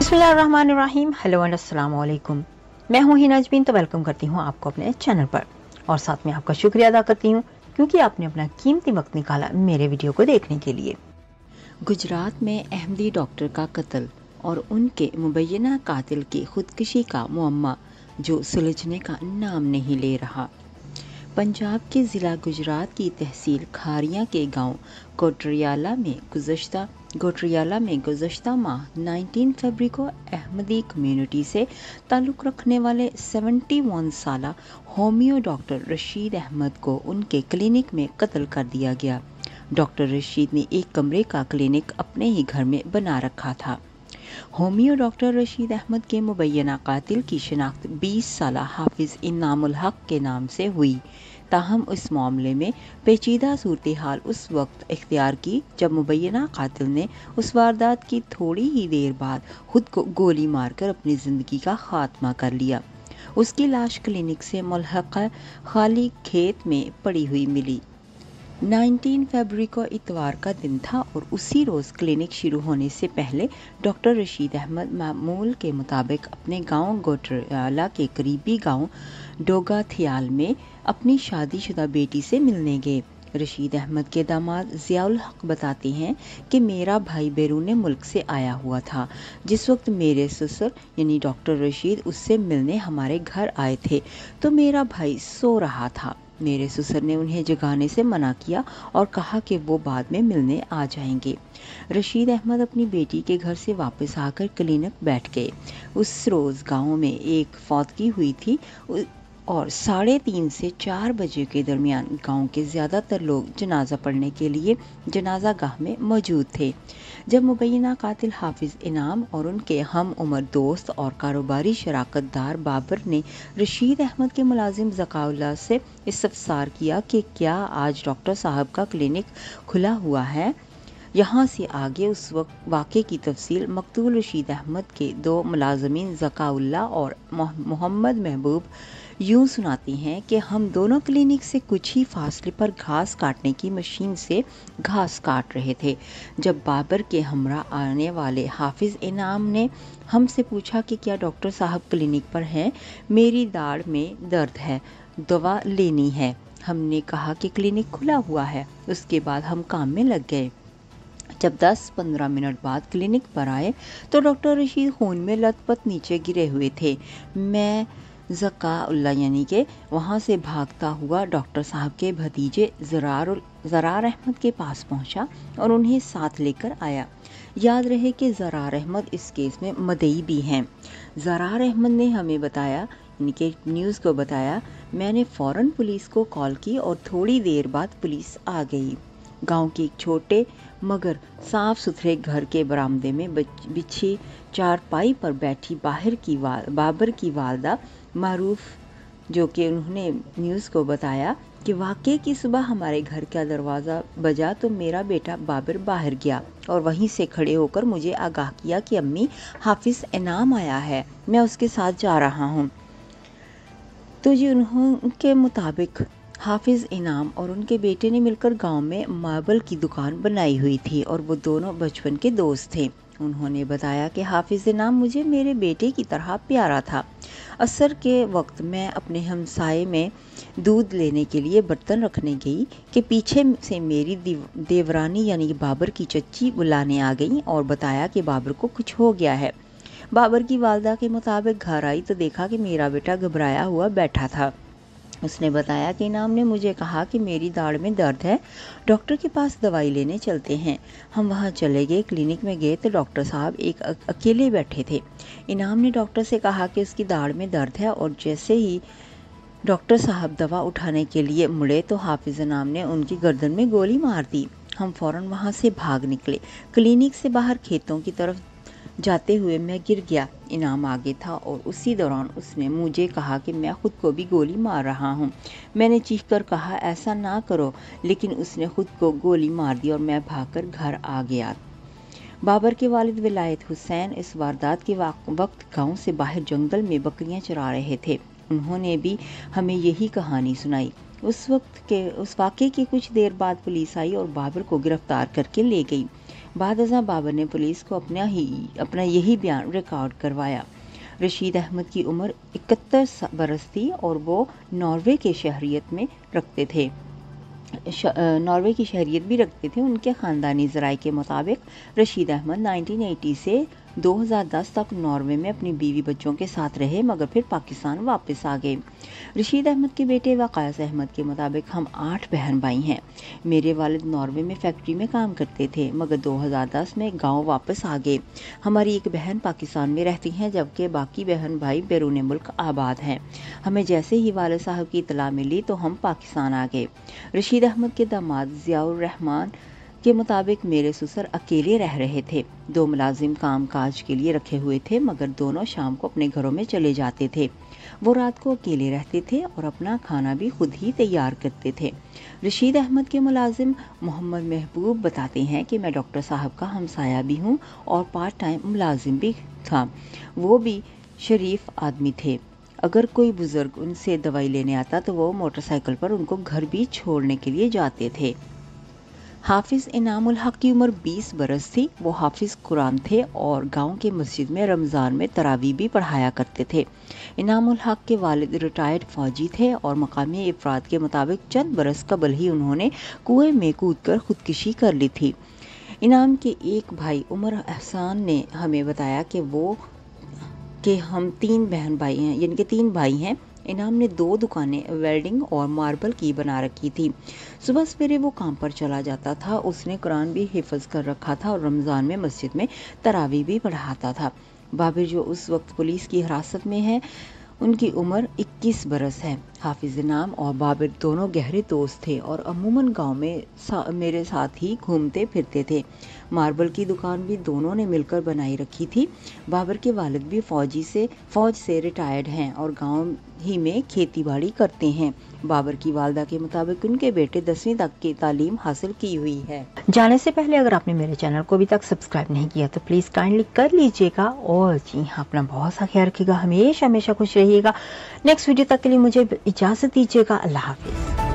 बिस्मिल्लाहिर्रहमानिर्रहीम। Hello and अस्सलाम वालेकुम। मैं हूं हिना अजमीन, तो वेलकम करती हूं आपको अपने चैनल पर और साथ में आपका शुक्रिया अदा करती हूं क्योंकि आपने अपना कीमती वक्त निकाला मेरे वीडियो को देखने के लिए। गुजरात में अहमदी डॉक्टर का कत्ल और उनके मुबैना कातिल की खुदकुशी का मुअम्मा जो सुलझने का नाम नहीं ले रहा। पंजाब के ज़िला गुजरात की तहसील खारियां के गांव गोटरियाला में गुज़श्ता माह 19 फरवरी को अहमदी कम्युनिटी से ताल्लुक़ रखने वाले 71 साला होमियो डॉक्टर रशीद अहमद को उनके क्लिनिक में कत्ल कर दिया गया। डॉक्टर रशीद ने एक कमरे का क्लिनिक अपने ही घर में बना रखा था। होमियो डॉक्टर रशीद अहमद के मुबैना कातिल की शिनाख्त 20 साला हाफिज़ इनामुल हक के नाम से हुई। ताहम इस मामले में पेचीदा सूरत हाल उस वक्त इख्तियार की जब मुबैना कातिल ने उस वारदात की थोड़ी ही देर बाद खुद को गोली मारकर अपनी ज़िंदगी का खात्मा कर लिया। उसकी लाश क्लिनिक से मुल्हक़ा खाली खेत में पड़ी हुई मिली। 19 फरवरी को इतवार का दिन था और उसी रोज़ क्लिनिक शुरू होने से पहले डॉक्टर रशीद अहमद मामूल के मुताबिक अपने गांव गोटरियाला के करीबी गांव डोगाथियाल में अपनी शादीशुदा बेटी से मिलने गए। रशीद अहमद के दामाद ज़ियाउल हक बताते हैं कि मेरा भाई बैरून मुल्क से आया हुआ था। जिस वक्त मेरे ससुर यानी डॉक्टर रशीद उससे मिलने हमारे घर आए थे तो मेरा भाई सो रहा था। मेरे ससुर ने उन्हें जगाने से मना किया और कहा कि वो बाद में मिलने आ जाएंगे। रशीद अहमद अपनी बेटी के घर से वापस आकर क्लिनिक बैठ गए। उस रोज़ गांव में एक फौतगी हुई थी और 3:30 से 4 बजे के दरमियान गांव के ज़्यादातर लोग जनाजा पढ़ने के लिए जनाजा गाह में मौजूद थे। जब मुबैना कातिल हाफिज़ इनाम और उनके हम उम्र दोस्त और कारोबारी शराकतदार बाबर ने रशीद अहमद के मुलाजिम ज़काउल्लाह से इस्तफसार किया कि क्या आज डॉक्टर साहब का क्लिनिक खुला हुआ है। यहाँ से आगे उस वक्त वाक़े की तफसील मकतूल रशीद अहमद के 2 मुलाजमीन ज़काउल्लाह और मोहम्मद महबूब यूँ सुनाती हैं कि हम दोनों क्लिनिक से कुछ ही फासले पर घास काटने की मशीन से घास काट रहे थे जब बाबर के हमरा आने वाले हाफिज़ इनाम ने हमसे पूछा कि क्या डॉक्टर साहब क्लिनिक पर हैं। मेरी दाढ़ में दर्द है, दवा लेनी है। हमने कहा कि क्लिनिक खुला हुआ है। उसके बाद हम काम में लग गए। जब 10-15 मिनट बाद क्लिनिक पर आए तो डॉक्टर रशीद खून में लथपथ नीचे गिरे हुए थे। मैं ज़काउल्लाह यानी कि वहाँ से भागता हुआ डॉक्टर साहब के भतीजे ज़रार अहमद के पास पहुँचा और उन्हें साथ लेकर आया। याद रहे कि ज़रार अहमद इस केस में मदई भी हैं। ज़रार अहमद ने हमें बताया यानी कि न्यूज़ को बताया। मैंने फ़ौरन पुलिस को कॉल की और थोड़ी देर बाद पुलिस आ गई। गांव के एक छोटे मगर साफ सुथरे घर के बरामदे में बिछी चारपाई पर बैठी बाबर की वालदा मारूफ जो कि उन्होंने न्यूज़ को बताया कि वाक़े की सुबह हमारे घर का दरवाज़ा बजा तो मेरा बेटा बाबर बाहर गया और वहीं से खड़े होकर मुझे आगाह किया कि अम्मी हाफिज़ इनाम आया है, मैं उसके साथ जा रहा हूँ। तो जी उनके मुताबिक हाफिज़ इनाम और उनके बेटे ने मिलकर गांव में मार्बल की दुकान बनाई हुई थी और वो दोनों बचपन के दोस्त थे। उन्होंने बताया कि हाफिज़ इनाम मुझे मेरे बेटे की तरह प्यारा था। असर के वक्त मैं अपने हमसाये में दूध लेने के लिए बर्तन रखने गई कि पीछे से मेरी देवरानी यानी कि बाबर की चच्ची बुलाने आ गई और बताया कि बाबर को कुछ हो गया है। बाबर की वालदा के मुताबिक घर आई तो देखा कि मेरा बेटा घबराया हुआ बैठा था। उसने बताया कि इनाम ने मुझे कहा कि मेरी दाढ़ में दर्द है, डॉक्टर के पास दवाई लेने चलते हैं। हम वहां चले गए। क्लिनिक में गए तो डॉक्टर साहब एक अकेले बैठे थे। इनाम ने डॉक्टर से कहा कि उसकी दाढ़ में दर्द है और जैसे ही डॉक्टर साहब दवा उठाने के लिए मुड़े तो हाफिज़ इनाम ने उनकी गर्दन में गोली मार दी। हम फ़ौरन वहाँ से भाग निकले। क्लिनिक से बाहर खेतों की तरफ जाते हुए मैं गिर गया। इनाम आगे था और उसी दौरान उसने मुझे कहा कि मैं खुद को भी गोली मार रहा हूँ। मैंने चीख कर कहा ऐसा ना करो, लेकिन उसने खुद को गोली मार दी और मैं भागकर घर आ गया। बाबर के वालिद विलायत हुसैन इस वारदात के वक्त गांव से बाहर जंगल में बकरियां चरा रहे थे। उन्होंने भी हमें यही कहानी सुनाई। उस वाक़े के कुछ देर बाद पुलिस आई और बाबर को गिरफ्तार करके ले गई। बाद अज़ां बाबर ने पुलिस को अपना यही बयान रिकॉर्ड करवाया। रशीद अहमद की उम्र 71 बरस थी और वो नॉर्वे की शहरियत भी रखते थे। उनके ख़ानदानी ज़राए के मुताबिक रशीद अहमद 1980 से 2010 तक नॉर्वे में अपनी बीवी बच्चों के साथ रहे, मगर फिर पाकिस्तान वापस आ गए। रशीद अहमद के बेटे वक़ास अहमद के मुताबिक हम 8 बहन भाई हैं। मेरे वालिद नॉर्वे में फैक्ट्री में काम करते थे, मगर 2010 में गांव वापस आ गए। हमारी एक बहन पाकिस्तान में रहती हैं, जबकि बाकी बहन भाई बैरून मुल्क आबाद हैं। हमें जैसे ही वालिद साहब की इतला मिली तो हम पाकिस्तान आ गए। रशीद अहमद के दामाद ज़ियाउर रहमान के मुताबिक मेरे ससुर अकेले रह रहे थे। 2 मुलाजिम काम काज के लिए रखे हुए थे, मगर दोनों शाम को अपने घरों में चले जाते थे। वो रात को अकेले रहते थे और अपना खाना भी खुद ही तैयार करते थे। रशीद अहमद के मुलाजिम मोहम्मद महबूब बताते हैं कि मैं डॉक्टर साहब का हमसाया भी हूँ और पार्ट टाइम मुलाजिम भी था। वो भी शरीफ आदमी थे। अगर कोई बुजुर्ग उनसे दवाई लेने आता तो वो मोटरसाइकिल पर उनको घर भी छोड़ने के लिए जाते थे। हाफिज़ इनामुल हक की उम्र 20 बरस थी। वो हाफिज़ कुरान थे और गांव के मस्जिद में रमज़ान में तरावी भी पढ़ाया करते थे। इनामुल हक के वालिद रिटायर्ड फ़ौजी थे और मकामी अफराद के मुताबिक चंद बरस कबल ही उन्होंने कुएं में कूदकर खुदकुशी कर ली थी। इनाम के एक भाई उमर एहसान ने हमें बताया कि हम 3 बहन भाई हैं, यानी कि 3 भाई हैं। इनाम ने 2 दुकानें वेल्डिंग और मार्बल की बना रखी थी। सुबह सवेरे वो काम पर चला जाता था। उसने कुरान भी हिफ्ज कर रखा था और रमज़ान में मस्जिद में तरावी भी पढ़ाता था। बाबर जो उस वक्त पुलिस की हिरासत में है, उनकी उम्र 21 बरस है। हाफिज़ इनाम और बाबर दोनों गहरे दोस्त थे और अमूमन गांव में मेरे साथ ही घूमते फिरते थे। मार्बल की दुकान भी दोनों ने मिलकर बनाई रखी थी। बाबर के वालिद भी फौज से रिटायर्ड हैं और गांव ही में खेती बाड़ी करते हैं। बाबर की वालदा के मुताबिक उनके बेटे 10वीं तक की तालीम हासिल की हुई है। जाने से पहले अगर आपने मेरे चैनल को अभी तक सब्सक्राइब नहीं किया तो प्लीज़ काइंडली कर लीजिएगा और जी हाँ, अपना बहुत सा ख्याल रखिएगा। हमेशा खुश रहिएगा। नेक्स्ट वीडियो तक के लिए मुझे इजाज़त दीजिएगा। अल्लाह हाफिज़।